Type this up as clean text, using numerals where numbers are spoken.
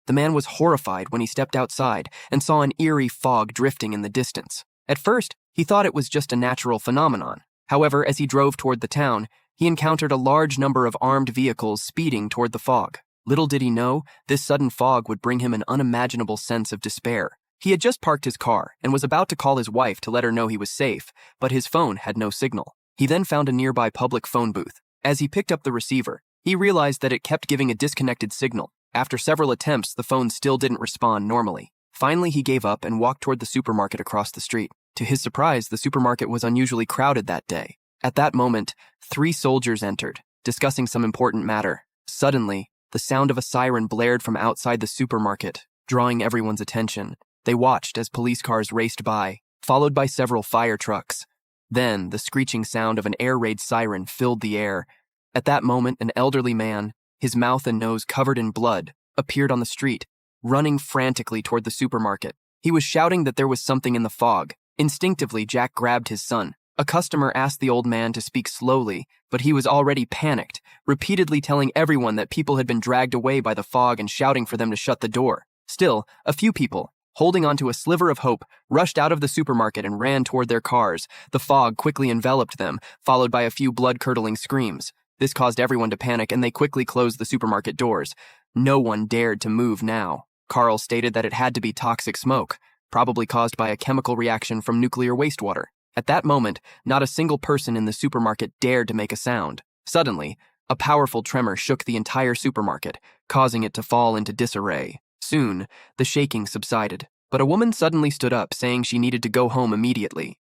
The man was horrified when he stepped outside and saw an eerie fog drifting in the distance. At first, he thought it was just a natural phenomenon. However, as he drove toward the town, he encountered a large number of armed vehicles speeding toward the fog. Little did he know, this sudden fog would bring him an unimaginable sense of despair. He had just parked his car and was about to call his wife to let her know he was safe, but his phone had no signal. He then found a nearby public phone booth. As he picked up the receiver, he realized that it kept giving a disconnected signal. After several attempts, the phone still didn't respond normally. Finally, he gave up and walked toward the supermarket across the street. To his surprise, the supermarket was unusually crowded that day. At that moment, 3 soldiers entered, discussing some important matter. Suddenly, the sound of a siren blared from outside the supermarket, drawing everyone's attention. They watched as police cars raced by, followed by several fire trucks. Then, the screeching sound of an air raid siren filled the air. At that moment, an elderly man, his mouth and nose covered in blood, appeared on the street, running frantically toward the supermarket. He was shouting that there was something in the fog. Instinctively, Jack grabbed his son. A customer asked the old man to speak slowly, but he was already panicked, repeatedly telling everyone that people had been dragged away by the fog and shouting for them to shut the door. Still, a few people, holding onto a sliver of hope, rushed out of the supermarket and ran toward their cars. The fog quickly enveloped them, followed by a few blood-curdling screams. This caused everyone to panic, and they quickly closed the supermarket doors. No one dared to move now. Carl stated that it had to be toxic smoke, probably caused by a chemical reaction from nuclear wastewater. At that moment, not a single person in the supermarket dared to make a sound. Suddenly, a powerful tremor shook the entire supermarket, causing it to fall into disarray. Soon, the shaking subsided, but a woman suddenly stood up, saying she needed to go home immediately.